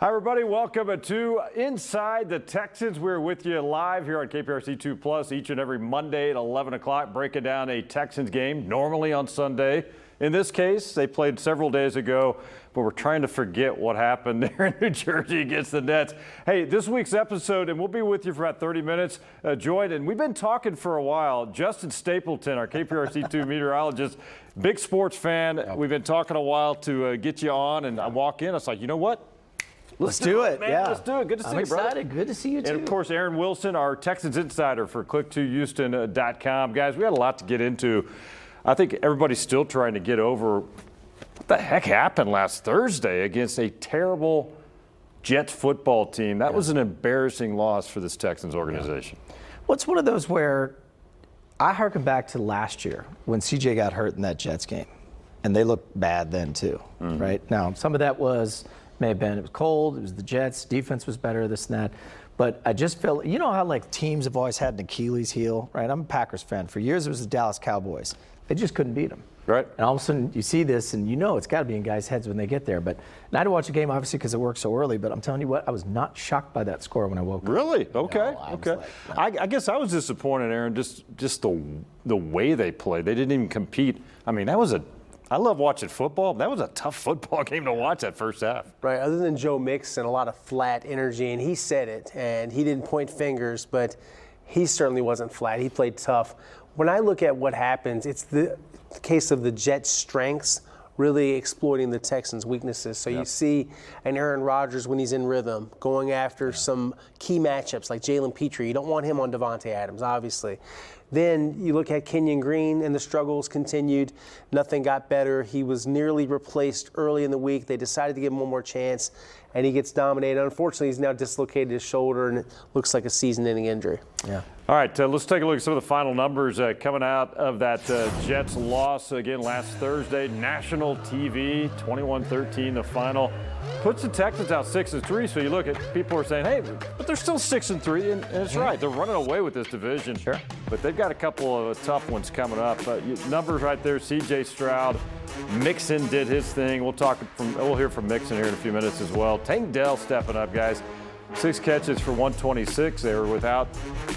Hi, everybody. Welcome to Inside the Texans. We're with you live here on KPRC 2 Plus each and every Monday at 11 o'clock, breaking down a Texans game, normally on Sunday. In this case, they played several days ago, but we're trying to forget what happened there in New Jersey against the Nets. Hey, this week's episode, and we'll be with you for about 30 minutes, joined, and we've been talking for a while. Justin Stapleton, our KPRC 2 meteorologist, big sports fan. We've been talking a while to get you on, and I walk in, I was like, you know what? Let's do it, man. yeah. Let's do it. Good to see you, brother. I'm excited. Good to see you, too. And, of course, Aaron Wilson, our Texans insider for click2houston.com. Guys, we had a lot to get into. I think everybody's still trying to get over what the heck happened last Thursday against a terrible Jets football team. That was an embarrassing loss for this Texans organization. Well, it's one of those where I harken back to last year when CJ got hurt in that Jets game, and they looked bad then, too, right? Now, some of that may have been, it was cold, it was the Jets, defense was better, this and that. But I just felt, you know how like teams have always had an Achilles heel, right? I'm a Packers fan. For years it was the Dallas Cowboys. They just couldn't beat them. Right. And all of a sudden you see this and you know it's got to be in guys' heads when they get there. But and I had to watch the game obviously because it worked so early, but I'm telling you what, I was not shocked by that score when I woke up. Really? Okay. No, okay. Like, no. I guess I was disappointed, Aaron, just the way they played. They didn't even compete. I mean, I love watching football. That was a tough football game to watch that first half. Right, other than Joe Mixon, a lot of flat energy, and he said it, and he didn't point fingers, but he certainly wasn't flat. He played tough. When I look at what happens, it's the case of the Jets' strengths really exploiting the Texans' weaknesses. So you see an Aaron Rodgers when he's in rhythm, going after some key matchups like Jalen Petrie. You don't want him on Devontae Adams, obviously. Then you look at Kenyon Green, and the struggles continued. Nothing got better. He was nearly replaced early in the week. They decided to give him one more chance, and he gets dominated. Unfortunately, he's now dislocated his shoulder, and it looks like a season-ending injury. Yeah. All right, let's take a look at some of the final numbers coming out of that Jets loss again last Thursday. National TV, 21-13, the final. Puts the Texans out 6-3. So you look at people are saying, hey, but they're still 6-3, and it's right. They're running away with this division. Sure. But they've got a couple of tough ones coming up. Numbers right there: C.J. Stroud, Mixon did his thing. We'll hear from Mixon here in a few minutes as well. Tank Dell stepping up, guys. 6 catches for 126. They were without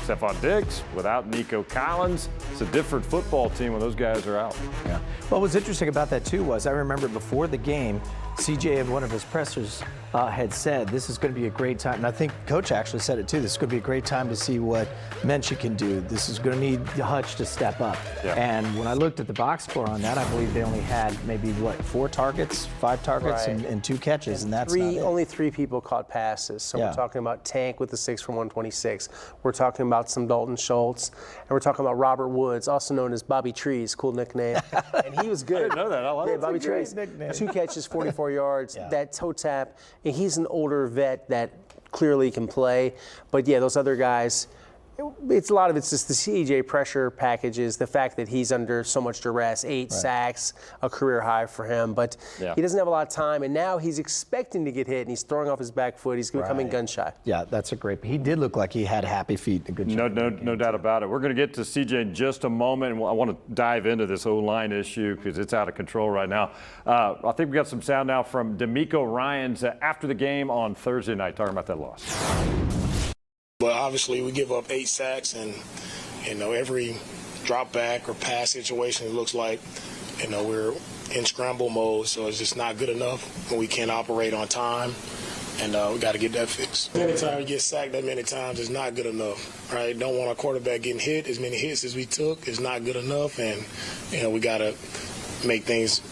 Stephon Diggs, without Nico Collins. It's a different football team when those guys are out. Yeah. Well, what's interesting about that, too, was I remember before the game, CJ in one of his pressers had said this is going to be a great time. And I think Coach actually said it, too. This is going to be a great time to see what Minshew can do. This is going to need Hutch to step up. Yeah. And when I looked at the box score on that, I believe they only had maybe, 5 targets, and 2 catches. And that's only 3 people caught passes. So we're talking about Tank with the 6 for 126. We're talking about some Dalton Schultz. And we're talking about Robert Woods, also known as Bobby Trees, cool nickname. And he was good. I didn't know that. I love Bobby Trees. 2 catches, 44 yards. That toe tap. And he's an older vet that clearly can play. But, yeah, those other guys, a lot of it's just the CJ pressure packages, the fact that he's under so much duress, 8 sacks, a career high for him. But he doesn't have a lot of time, and now he's expecting to get hit, and he's throwing off his back foot. He's becoming gun shy. Yeah, that's a great – he did look like he had happy feet. A good no doubt about it. We're going to get to CJ in just a moment, and I want to dive into this O-line issue because it's out of control right now. I think we got some sound now from D'Amico Ryans after the game on Thursday night talking about that loss. But obviously we give up 8 sacks, and every drop back or pass situation, it looks like we're in scramble mode, so it's just not good enough when we can't operate on time, and we got to get that fixed. Anytime we get sacked that many times is not good enough, right? Don't want our quarterback getting hit as many hits as we took. It's not good enough, and we got to make things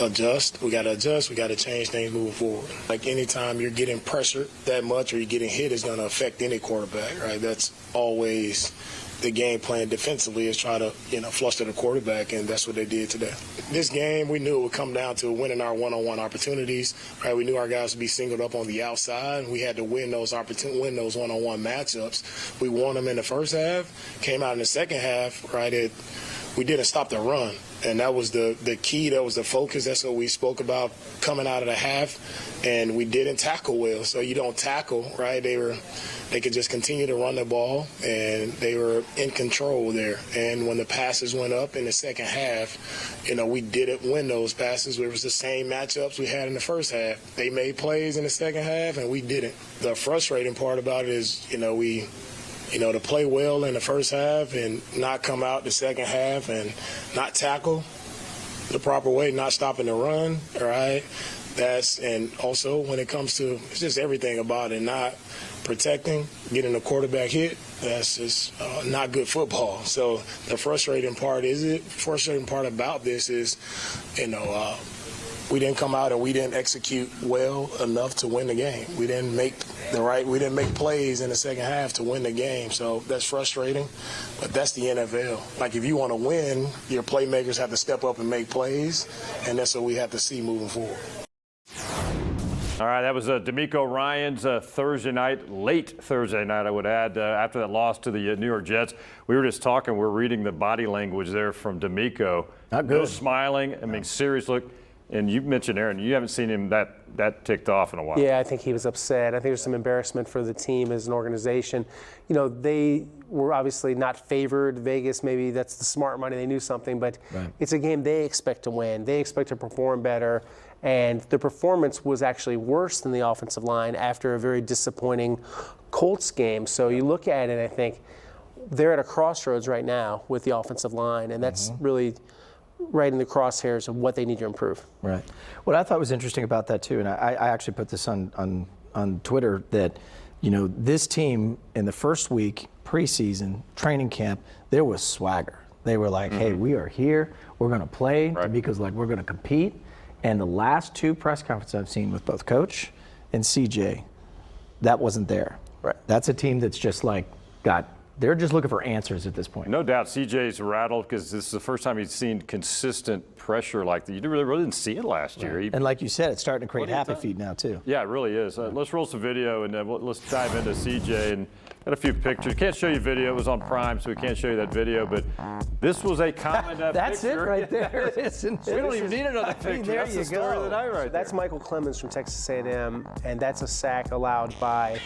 adjust. We got to adjust. We got to change things moving forward. Like anytime you're getting pressured that much or you're getting hit, it's going to affect any quarterback, right? That's always the game plan defensively, is try to, fluster the quarterback, and that's what they did today. This game, we knew it would come down to winning our one-on-one opportunities, right? We knew our guys would be singled up on the outside, and we had to win those one-on-one matchups. We won them in the first half, came out in the second half, right, at we didn't stop the run. And that was the key. That was the focus. That's what we spoke about coming out of the half. And we didn't tackle well. So you don't tackle, right? They could just continue to run the ball, and they were in control there. And when the passes went up in the second half, we didn't win those passes. It was the same matchups we had in the first half. They made plays in the second half, and we didn't. The frustrating part about it is, to play well in the first half and not come out the second half and not tackle the proper way, not stopping the run, all right? And also when it comes to, it's just everything about it, not protecting, getting the quarterback hit, that's just not good football. So the frustrating part about this is, we didn't come out and we didn't execute well enough to win the game. We didn't make plays in the second half to win the game. So that's frustrating, but that's the NFL. Like, if you want to win, your playmakers have to step up and make plays, and that's what we have to see moving forward. All right, that was D'Amico Ryans Thursday night, late Thursday night, I would add, after that loss to the New York Jets. We were just talking, we're reading the body language there from D'Amico. Not good. No smiling, serious look. And you mentioned, Aaron, you haven't seen him that ticked off in a while. Yeah, I think he was upset. I think there's some embarrassment for the team as an organization. They were obviously not favored. Vegas, maybe that's the smart money. They knew something, but It's a game they expect to win. They expect to perform better. And the performance was actually worse than the offensive line after a very disappointing Colts game. So you look at it, I think they're at a crossroads right now with the offensive line, and that's really right in the crosshairs of what they need to improve. Right. What I thought was interesting about that too, and I actually put this on Twitter, that this team in the first week, preseason, training camp, there was swagger. They were like, hey, we are here, we're going to play, because we're going to compete. And the last two press conferences I've seen with both Coach and CJ, that wasn't there. Right. That's a team that's just they're just looking for answers at this point. No doubt CJ's rattled because this is the first time he's seen consistent pressure like that. You really didn't see it last year. And like you said, it's starting to create happy feet now too. Yeah, it really is. Let's roll some video and let's dive into CJ and got a few pictures. Can't show you video. It was on Prime, so we can't show you that video. But this was a common That's picture. it right there, isn't it? We don't even need another picture. There That's you the story go. of the night right That's there. Michael Clemens from Texas A&M, and that's a sack allowed by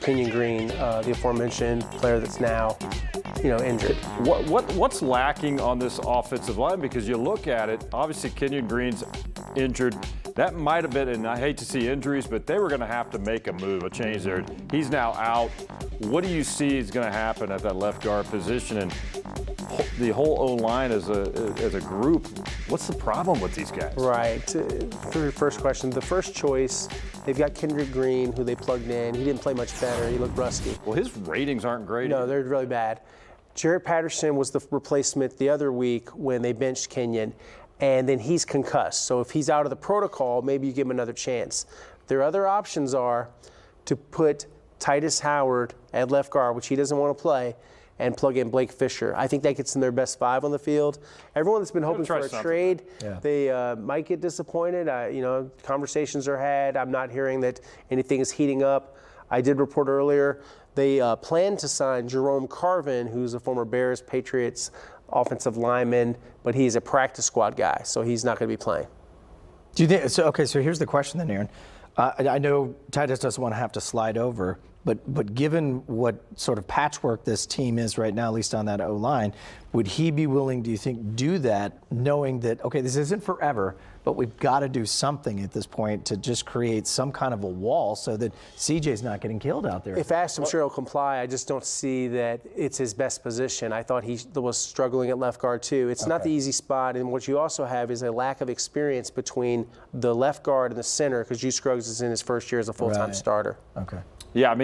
Kenyon Green, the aforementioned player that's now, injured. What's lacking on this offensive line? Because you look at it, obviously Kenyon Green's injured. That might have been, and I hate to see injuries, but they were going to have to make a move, a change there. He's now out. What do you see is going to happen at that left guard position? And the whole O-line as a group, what's the problem with these guys? Right. For your first question, the first choice, they've got Kendrick Green, who they plugged in. He didn't play much better. He looked rusty. Well, his ratings aren't great. No, they're really bad. Jarrett Patterson was the replacement the other week when they benched Kenyon, and then he's concussed. So if he's out of the protocol, maybe you give him another chance. Their other options are to put Titus Howard at left guard, which he doesn't want to play, and plug in Blake Fisher. I think that gets in their best five on the field. Everyone that's been hoping for a trade, they might get disappointed. Conversations are had. I'm not hearing that anything is heating up. I did report earlier they plan to sign Jerome Carvin, who's a former Bears, Patriots offensive lineman, but he's a practice squad guy, so he's not going to be playing. Do you think so? Okay, so here's the question then, Aaron. I know Titus doesn't want to have to slide over, but given what sort of patchwork this team is right now, at least on that O-line, would he be willing, do you think, do that, knowing that, okay, this isn't forever, but we've got to do something at this point to just create some kind of a wall so that CJ's not getting killed out there? If asked, I'm sure he'll comply. I just don't see that it's his best position. I thought he was struggling at left guard too. It's not the easy spot, and what you also have is a lack of experience between the left guard and the center, because Hugh Scruggs is in his first year as a full-time starter. Okay. Yeah,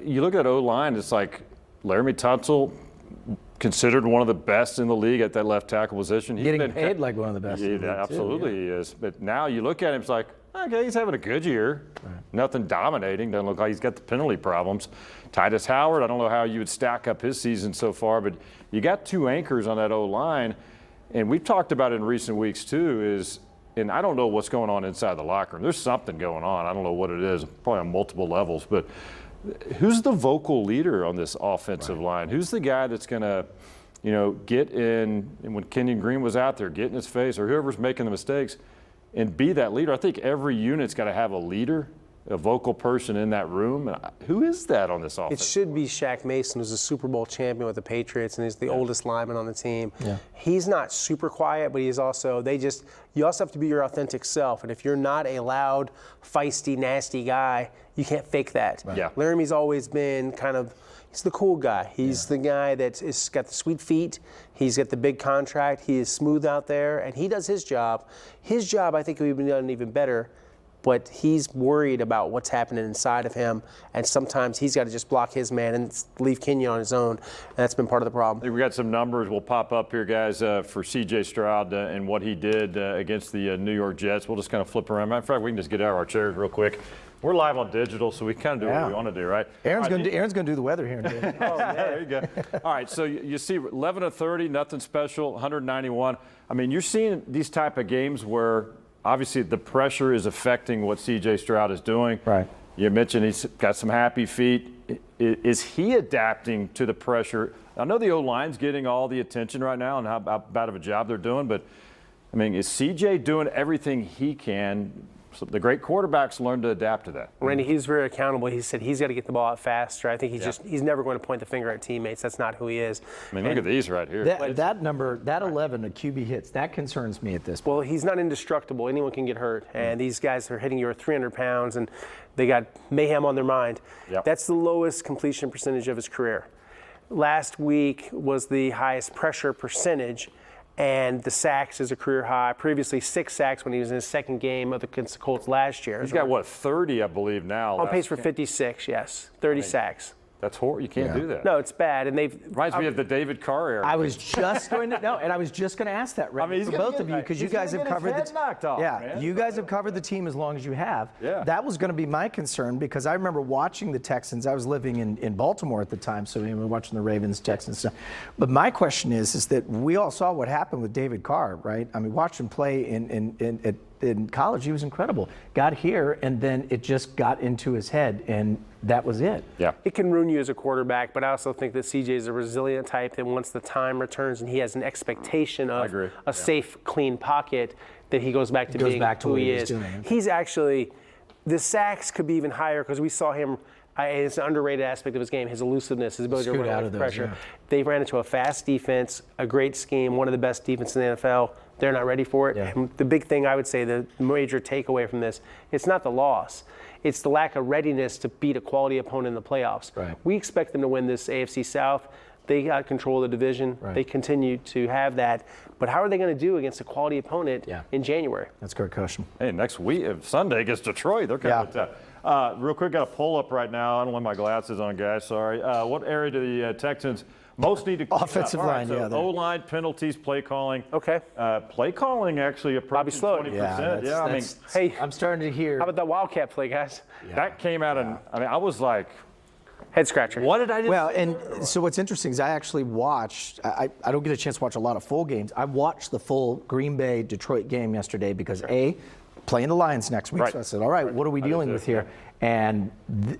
you look at O-line, it's like Laramie Tunsil, considered one of the best in the league at that left tackle position. He's Getting paid like one of the best. Absolutely he is. But now you look at him, it's like, okay, he's having a good year. Nothing dominating. Doesn't look like he's got the penalty problems. Titus Howard, I don't know how you would stack up his season so far, but you got two anchors on that O-line. And we've talked about it in recent weeks too, and I don't know what's going on inside the locker room. There's something going on. I don't know what it is, probably on multiple levels. But who's the vocal leader on this offensive line? Who's the guy that's going to get in, and when Kenyon Green was out there, get in his face, or whoever's making the mistakes, and be that leader. I think every unit's got to have a leader, a vocal person in that room. And who is that on this offense? It should be Shaq Mason, who's a Super Bowl champion with the Patriots, and he's the oldest lineman on the team. Yeah. He's not super quiet, but he's also, you also have to be your authentic self. And if you're not a loud, feisty, nasty guy, you can't fake that. Right. Yeah. Laramie's always been he's the cool guy. He's the guy that's got the sweet feet. He's got the big contract. He is smooth out there, and he does his job. His job, I think, would be done even better, but he's worried about what's happening inside of him, and sometimes he's got to just block his man and leave Kenyon on his own, and that's been part of the problem. We got some numbers we'll pop up here, guys, for C.J. Stroud and what he did against the New York Jets. We'll just kind of flip around. Matter of fact, we can just get out of our chairs real quick. We're live on digital, so we kind of do what we want to do, right? Aaron's going to do the weather here in a bit. There you go. All right, so you see 11 of 30, nothing special, 191. I mean, you're seeing these type of games where obviously the pressure is affecting what C.J. Stroud is doing. Right. You mentioned he's got some happy feet. Is he adapting to the pressure? I know the O-line's getting all the attention right now and how bad of a job they're doing, but, I mean, is C.J. doing everything he can? So the great quarterbacks learn to adapt to that. Randy, he's very accountable. He said he's got to get the ball out faster. I think he's never going to point the finger at teammates. That's not who he is. I mean, look at these right here. That number, that 11, a QB hits, that concerns me at this point. Well, he's not indestructible. Anyone can get hurt. And these guys are hitting you at 300 pounds, and they got mayhem on their mind. Yep. That's the lowest completion percentage of his career. Last week was the highest pressure percentage, and the sacks is a career high. Previously, 6 sacks when he was in his second game against the Colts last year. He's got, what, 30, I believe, now. On pace for 56, yes. 30 sacks. That's horrible. You can't do that. No, it's bad. And Reminds me of the David Carr era. I was just going to ask that, Rick, he's for gonna both get of you, because you guys have covered his head knocked off, man. you guys have covered the team as long as you have. Yeah. That was going to be my concern, because I remember watching the Texans. I was living in Baltimore at the time, so we were watching the Ravens, Texans stuff. But my question is that we all saw what happened with David Carr, right? I mean, watch him play in college. He was incredible. Got here, and then it just got into his head, and that was it. Yeah. It can ruin you as a quarterback, but I also think that CJ is a resilient type that once the time returns and he has an expectation of a safe, clean pocket, that he goes back to being who he is. He's actually, the sacks could be even higher, because we saw him, it's an underrated aspect of his game, his elusiveness, his ability to run out of pressure. Yeah. They ran into a fast defense, a great scheme, one of the best defenses in the NFL. They're not ready for it. Yeah. And the big thing I would say, the major takeaway from this, it's not the loss. It's the lack of readiness to beat a quality opponent in the playoffs. Right. We expect them to win this AFC South. They got control of the division. Right. They continue to have that. But how are they going to do against a quality opponent in January? That's a good question. Hey, next week, Sunday against Detroit, they're kind of tough. Real quick, got a pull up right now. I don't have my glasses on, guys. Sorry. What area do the Texans most need to clean offensive up? line, so O-line, penalties, play calling. Okay. Play calling actually approaching 20%. Yeah, I mean, Hey, I'm starting to hear. how about that Wildcat play, guys? that came out and I mean, I was like, Head scratcher. what did I do? Well, and so what's interesting is I actually watched, I don't get a chance to watch a lot of full games. I watched the full Green Bay-Detroit game yesterday because, playing the Lions next week. Right. So I said, all right, what are we dealing with here? And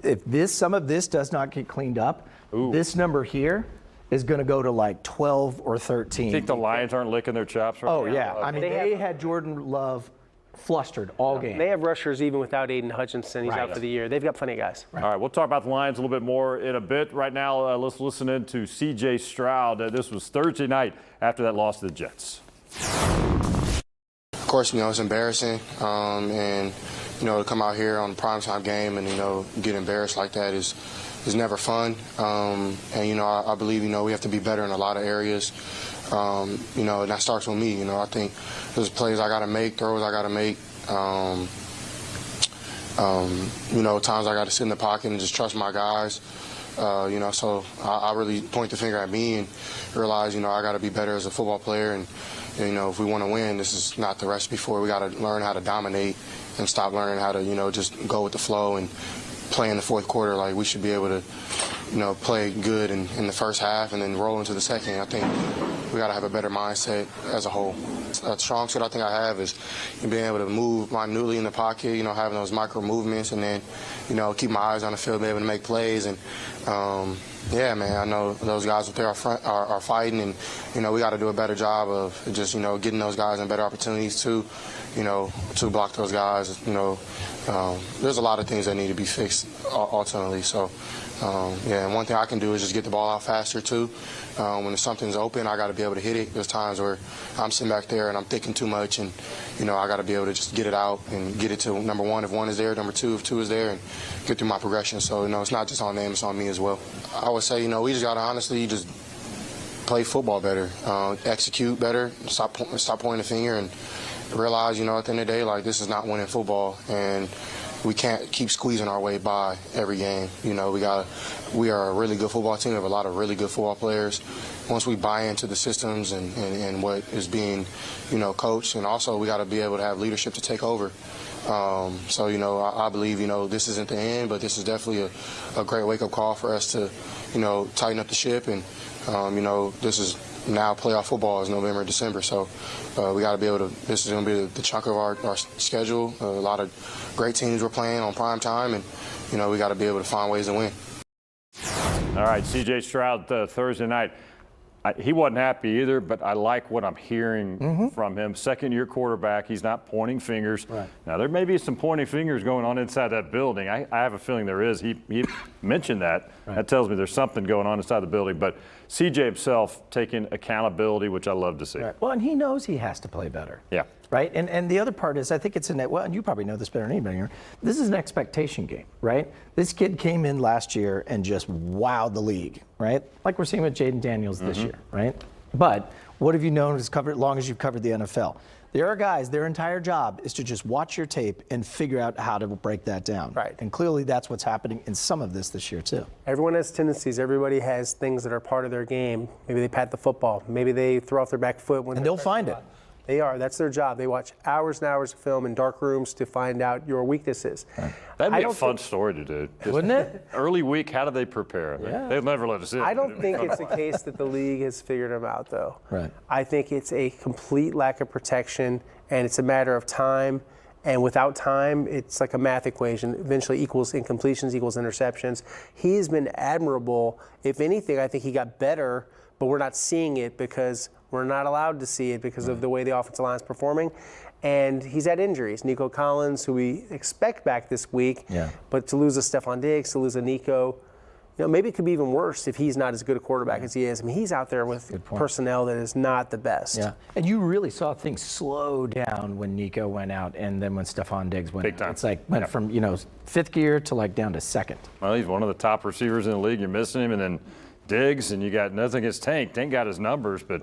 if some of this does not get cleaned up, this number here is going to go to like 12 or 13. You think the Lions aren't licking their chops right now? Oh, yeah. I mean, they had Jordan Love flustered all game. They have rushers even without Aiden Hutchinson. He's out for the year. They've got plenty of guys. All right, we'll talk about the Lions a little bit more in a bit. Right now, let's listen in to C.J. Stroud. This was Thursday night after that loss to the Jets. Of course, it's embarrassing, and to come out here on a primetime game and get embarrassed like that is never fun. And I believe we have to be better in a lot of areas. And that starts with me. I think there's plays I got to make, throws I got to make. Times I got to sit in the pocket and just trust my guys. So I really point the finger at me and realize, I got to be better as a football player. And, if we want to win, this is not the recipe for it. We got to learn how to dominate and stop learning how to, just go with the flow and play in the fourth quarter. Like, we should be able to, play good in the first half and then roll into the second. I think we got to have a better mindset as a whole. A strong suit I think I have is being able to move minutely in the pocket, having those micro movements, and then, keep my eyes on the field, be able to make plays. And Yeah, man, I know those guys up there are fighting, and, we got to do a better job of just, getting those guys in better opportunities to block those guys. There's a lot of things that need to be fixed ultimately. So, and one thing I can do is just get the ball out faster, too. When something's open, I got to be able to hit it. There's times where I'm sitting back there and I'm thinking too much, and, I got to be able to just get it out and get it to number one if one is there, number two if two is there, and get through my progression. So, it's not just on them, it's on me as well. I would say, we just got to honestly just play football better, execute better, stop pointing the finger, and realize, at the end of the day, like, this is not winning football, and we can't keep squeezing our way by every game. We are a really good football team. We have a lot of really good football players. Once we buy into the systems and what is being, coached, and also we got to be able to have leadership to take over. So, I believe, this isn't the end, but this is definitely a great wake-up call for us to, tighten up the ship. And, this is now playoff football is November, December. So we got to be able to, this is going to be the chunk of our schedule. A lot of great teams we're playing on prime time, and, we got to be able to find ways to win. All right, C.J. Stroud Thursday night. He wasn't happy either, but I like what I'm hearing from him. Second-year quarterback. He's not pointing fingers. Right. Now, there may be some pointing fingers going on inside that building. I have a feeling there is. He mentioned that. Right. That tells me there's something going on inside the building. But C.J. himself taking accountability, which I love to see. Right. Well, and he knows he has to play better. Yeah. Right? And the other part is I think it's and you probably know this better than anybody here, this is an expectation game, right? This kid came in last year and just wowed the league, right? Like we're seeing with Jaden Daniels this year, right? But what have you known as long as you've covered the NFL? There are guys, their entire job is to just watch your tape and figure out how to break that down. Right. And clearly that's what's happening in some of this year too. Everyone has tendencies. Everybody has things that are part of their game. Maybe they pat the football. Maybe they throw off their back foot. And they'll find it. They are. That's their job. They watch hours and hours of film in dark rooms to find out your weaknesses. Right. That'd be a fun story to do. Wouldn't it? Early week, how do they prepare? Yeah. They'll never let us in. I don't think it's a case that the league has figured them out, though. Right. I think it's a complete lack of protection, and it's a matter of time. And without time, it's like a math equation. Eventually equals incompletions equals interceptions. He's been admirable. If anything, I think he got better, but we're not seeing it because we're not allowed to see it because of the way the offensive line is performing. And he's had injuries. Nico Collins, who we expect back this week, but to lose a Stephon Diggs, to lose a Nico, maybe it could be even worse if he's not as good a quarterback as he is. I mean, he's out there with personnel that is not the best. Yeah, and you really saw things slow down when Nico went out and then when Stephon Diggs went Big out. time. It's like went from, fifth gear to like down to second. Well, he's one of the top receivers in the league. You're missing him, and then Diggs, and you got nothing against Tank. Tank got his numbers, but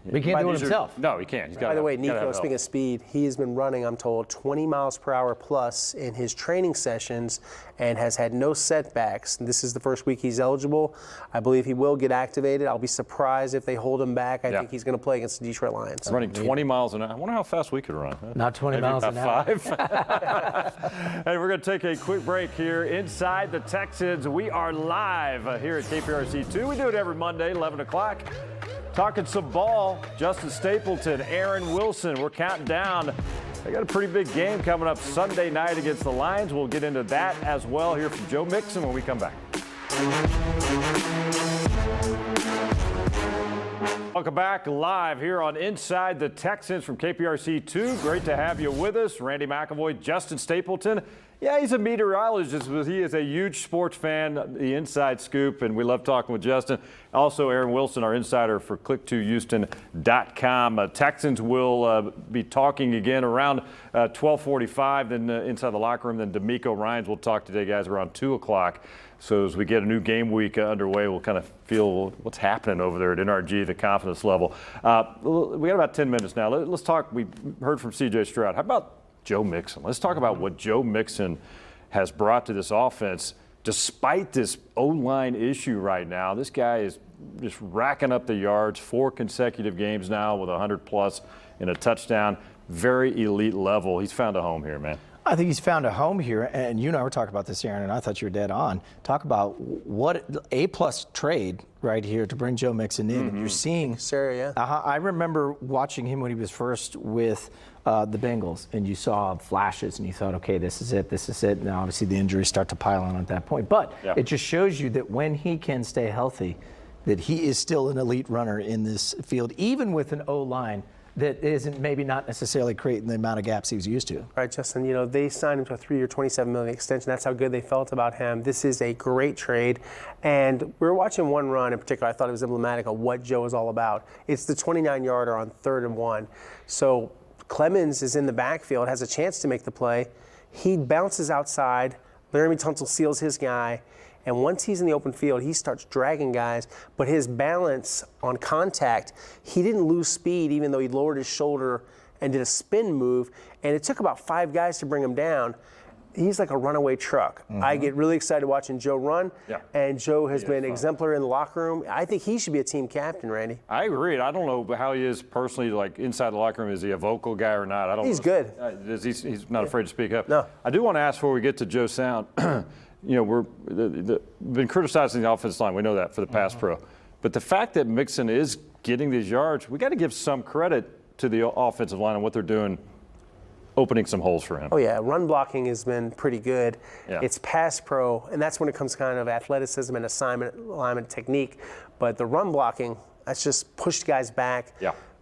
But he can't do it himself. No, he can't. By the way, Nico, speaking of speed, he has been running, I'm told, 20 miles per hour plus in his training sessions and has had no setbacks. This is the first week he's eligible. I believe he will get activated. I'll be surprised if they hold him back. I think he's going to play against the Detroit Lions. Running 20 miles an hour. I wonder how fast we could run. Not 20 Maybe miles an hour. 5. Hey, we're going to take a quick break here inside the Texans. We are live here at KPRC2. We do it every Monday, 11 o'clock. Talking some ball, Justin Stapleton, Aaron Wilson. We're counting down. They got a pretty big game coming up Sunday night against the Lions. We'll get into that as well here from Joe Mixon when we come back. Welcome back live here on Inside the Texans from KPRC2. Great to have you with us. Randy McAvoy, Justin Stapleton. Yeah, he's a meteorologist, but he is a huge sports fan, the Inside Scoop, and we love talking with Justin. Also, Aaron Wilson, our insider for Click2Houston.com. Texans will be talking again around 12:45, then inside the locker room. Then D'Amico Ryans will talk today, guys, around 2 o'clock. So as we get a new game week underway, we'll kind of feel what's happening over there at NRG, the confidence level. We got about 10 minutes now. Let's talk. We heard from C.J. Stroud. How about Joe Mixon? Let's talk about what Joe Mixon has brought to this offense. Despite this O-line issue right now, this guy is just racking up the yards, 4 consecutive games now with 100+ and a touchdown. Very elite level. He's found a home here, man. I think he's found a home here, and you and I were talking about this, Aaron, and I thought you were dead on. Talk about what A+ trade right here to bring Joe Mixon in. And you're seeing Sarah, yeah. I remember watching him when he was first with the Bengals, and you saw flashes, and you thought, okay, this is it, this is it. Now, obviously, the injuries start to pile on at that point. But it just shows you that when he can stay healthy, that he is still an elite runner in this field, even with an O-line that isn't maybe not necessarily creating the amount of gaps he was used to. All right, Justin, you know, they signed him to a 3-year, $27 million extension. That's how good they felt about him. This is a great trade. And we were watching one run in particular. I thought it was emblematic of what Joe is all about. It's the 29-yarder on 3rd and 1. So Clemens is in the backfield, has a chance to make the play. He bounces outside. Laramie Tunsil seals his guy. And once he's in the open field, he starts dragging guys. But his balance on contact, he didn't lose speed even though he lowered his shoulder and did a spin move. And it took about 5 guys to bring him down. He's like a runaway truck. I get really excited watching Joe run. And Joe has been exemplary in the locker room. I think he should be a team captain, Randy. I agree. I don't know how he is personally, like inside the locker room. Is he a vocal guy or not? I don't know. He's good. He's not afraid to speak up. No. I do want to ask before we get to Joe Sound. You know, we've been criticizing the offensive line. We know that for the pass pro. But the fact that Mixon is getting these yards, we got to give some credit to the offensive line and what they're doing, opening some holes for him. Oh, yeah. Run blocking has been pretty good. Yeah. It's pass pro, and that's when it comes kind of athleticism and alignment technique. But the run blocking, that's just push guys back,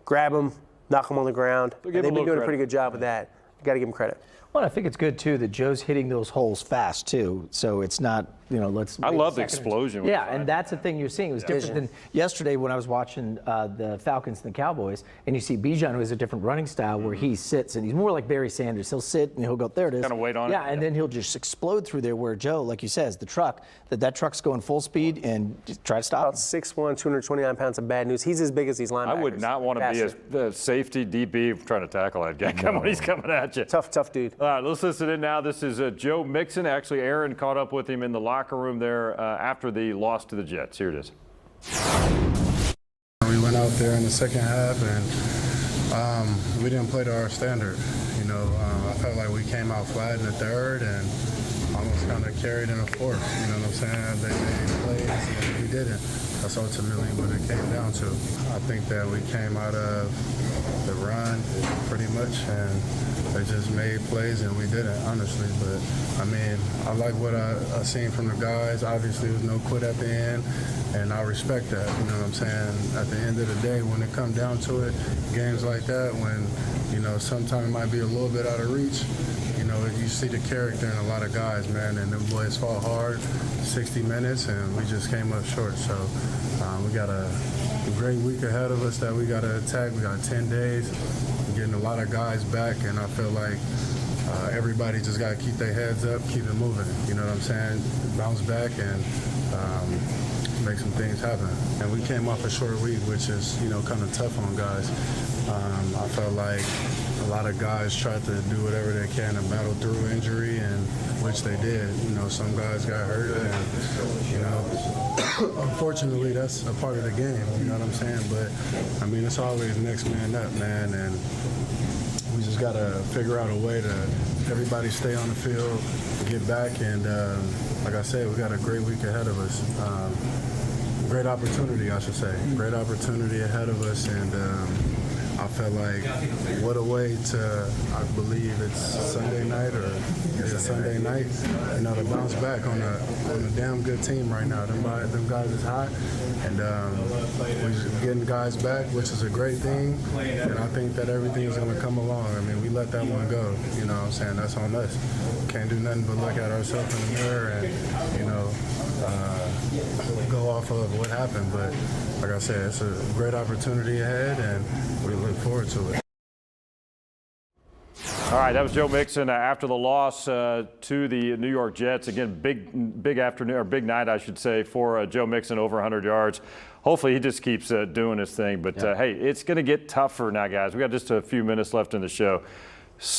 grab them, knock them on the ground. So They've been doing a pretty good job with that. You got to give them credit. Well, I think it's good, too, that Joe's hitting those holes fast, too. So it's not, you know, I love the explosion. Yeah, and that's the thing you're seeing. It was different than yesterday when I was watching the Falcons and the Cowboys, and you see Bijan, who has a different running style where he sits, and he's more like Barry Sanders. He'll sit, and he'll go, there it is. Kind of wait on it. Yeah, and then he'll just explode through there where Joe, like you says, the truck, that truck's going full speed and just try to stop About him. 6'1", 229 pounds of bad news. He's as big as these linebackers. I would not want to be a safety DB trying to tackle that guy. He's coming at you. Tough dude. All right, let's listen in now. This is Joe Mixon. Actually, Aaron caught up with him in the locker room there after the loss to the Jets. Here it is. We went out there in the second half and we didn't play to our standard. You know, I felt like we came out flat in the third and almost kind of carried in the fourth. You know what I'm saying? They made plays and we didn't. That's ultimately what it came down to. I think that we came out of the run pretty much and they just made plays and we didn't, honestly. But, I mean, I like what I seen from the guys. Obviously, there was no quit at the end, and I respect that. You know what I'm saying? At the end of the day, when it comes down to it, games like that, when, you know, sometimes it might be a little bit out of reach, you know, you see the character in a lot of guys, man, and them boys fought hard, 60 minutes, and we just came up short. So we got a great week ahead of us that we got to attack. We got 10 days. We're getting a lot of guys back, and I feel like everybody just got to keep their heads up, keep it moving. You know what I'm saying? Bounce back and make some things happen. And we came off a short week, which is, you know, kind of tough on guys. I felt like a lot of guys tried to do whatever they can to battle through injury, and which they did. You know, some guys got hurt, and, you know, unfortunately, that's a part of the game. You know what I'm saying? But, I mean, it's always next man up, man, and we just got to figure out a way to everybody stay on the field, get back, and like I said, we got a great week ahead of us. Great opportunity, I should say. Great opportunity ahead of us, and I felt like what a way to, I believe it's Sunday night or it's a Sunday night, you know, to bounce back on a damn good team right now. Them guys is hot, and we're getting guys back, which is a great thing, and I think that everything's going to come along. I mean, we let that one go, you know what I'm saying? That's on us. Can't do nothing but look at ourselves in the mirror and, you know, go off of what happened. But like I said, it's a great opportunity ahead, and we look forward to it. All right, that was Joe Mixon after the loss to the New York Jets. Again, big afternoon, or big night, I should say, for Joe Mixon, over 100 yards. Hopefully he just keeps doing his thing. But, hey, it's going to get tougher now, guys. We got just a few minutes left in the show.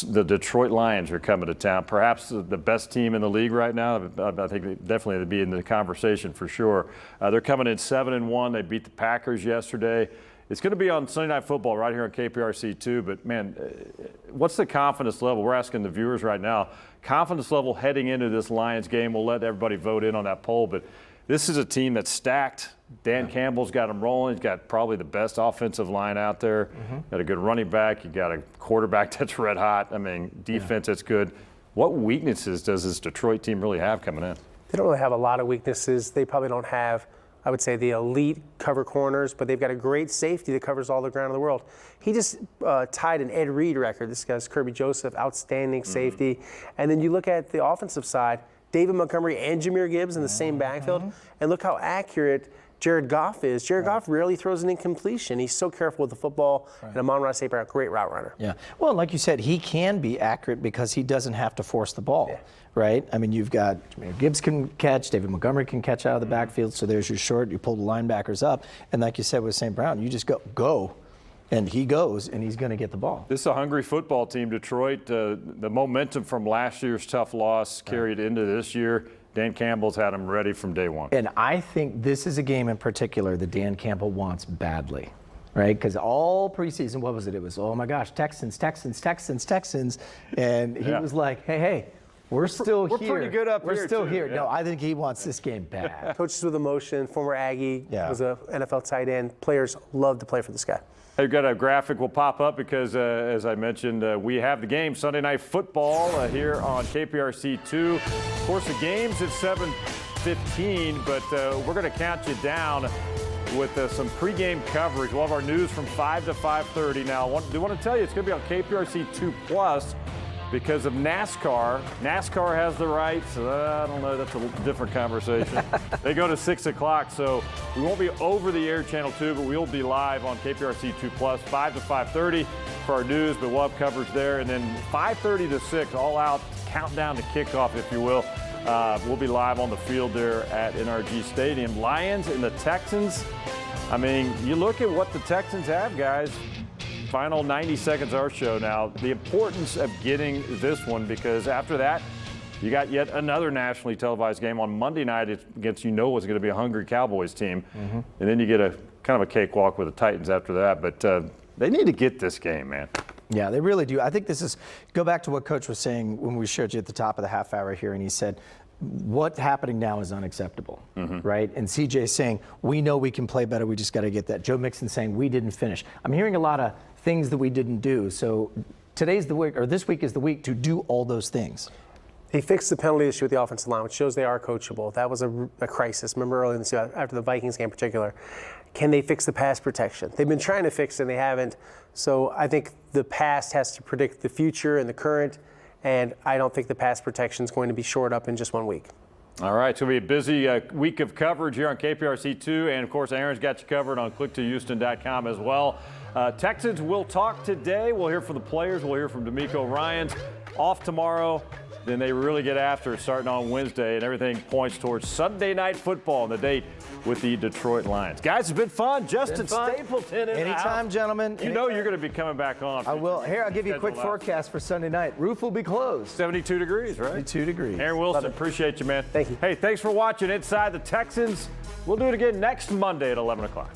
The Detroit Lions are coming to town, perhaps the best team in the league right now. I think they definitely would be in the conversation for sure. They're coming in 7-1. They beat the Packers yesterday. It's going to be on Sunday Night Football right here on KPRC2. But, man, what's the confidence level? We're asking the viewers right now. Confidence level heading into this Lions game. We'll let everybody vote in on that poll. But This is a team that's stacked. Dan Campbell's got them rolling. He's got probably the best offensive line out there. Got a good running back. You got a quarterback that's red hot. I mean, defense that's good. What weaknesses does this Detroit team really have coming in? They don't really have a lot of weaknesses. They probably don't have, I would say, the elite cover corners, but they've got a great safety that covers all the ground in the world. He just tied an Ed Reed record. This guy's Kirby Joseph, outstanding safety. And then you look at the offensive side, David Montgomery and Jahmyr Gibbs in the same backfield, and look how accurate Jared Goff is. Jared Goff rarely throws an incompletion. He's so careful with the football, and Amon-Ra St. Brown, great route runner. Yeah. Well, like you said, he can be accurate because he doesn't have to force the ball, right? I mean, you've got Jahmyr Gibbs can catch, David Montgomery can catch out of the backfield, so there's your short. You pull the linebackers up, and like you said with St. Brown, you just go, and he goes, and he's going to get the ball. This is a hungry football team, Detroit. The momentum from last year's tough loss carried into this year. Dan Campbell's had them ready from day one. And I think this is a game in particular that Dan Campbell wants badly, right? Because all preseason, what was it? It was, oh my gosh, Texans. And he was like, hey, we're still here. We're pretty good up here, We're still too. here. Yeah. No, I think he wants this game bad. Coaches with emotion, former Aggie, was a NFL tight end. Players love to play for this guy. Hey, we've got a graphic will pop up because, as I mentioned, we have the game Sunday Night Football here on KPRC2. Of course, the game's at 7:15, but we're going to count you down with some pregame coverage. We'll have our news from 5 to 5:30. Now, I do want to tell you it's going to be on KPRC2 Plus because of NASCAR. NASCAR has the rights. I don't know. That's a different conversation. They go to 6 o'clock, so we won't be over the air Channel 2, but we'll be live on KPRC2 Plus 5 to 5:30 for our news, but we'll have coverage there. And then 5:30 to 6, all out countdown to kickoff, if you will. We'll be live on the field there at NRG Stadium. Lions and the Texans. I mean, you look at what the Texans have, guys. Final 90 seconds of our show now. The importance of getting this one, because after that, you got yet another nationally televised game on Monday night against what's going to be a hungry Cowboys team. And then you get a kind of a cakewalk with the Titans after that. But they need to get this game, man. Yeah, they really do. I think this is, go back to what Coach was saying when we showed you at the top of the half hour here, and he said, what's happening now is unacceptable, right? And CJ saying, we know we can play better, we just got to get that. Joe Mixon saying, we didn't finish. I'm hearing a lot of things that we didn't do. So today's the week, or this week is the week to do all those things. He fixed the penalty issue with the offensive line, which shows they are coachable. That was a crisis. Remember early in the season, after the Vikings game in particular. Can they fix the pass protection? They've been trying to fix it, and they haven't. So I think the past has to predict the future and the current, and I don't think the pass protection is going to be shored up in just 1 week. All right, it's going to be a busy week of coverage here on KPRC2, and of course, Aaron's got you covered on click2houston.com as well. Texans will talk today. We'll hear from the players. We'll hear from D'Amico Ryans. Off tomorrow. Then they really get after it starting on Wednesday, and everything points towards Sunday Night Football and the date with the Detroit Lions. Guys, it's been fun. Justin Stapleton in the house. Anytime, gentlemen. You know you're going to be coming back on. I will. Here, I'll give you a quick forecast for Sunday night. Roof will be closed. 72 degrees, right? 72 degrees. Aaron Wilson, appreciate you, man. Thank you. Hey, thanks for watching Inside the Texans. We'll do it again next Monday at 11 o'clock.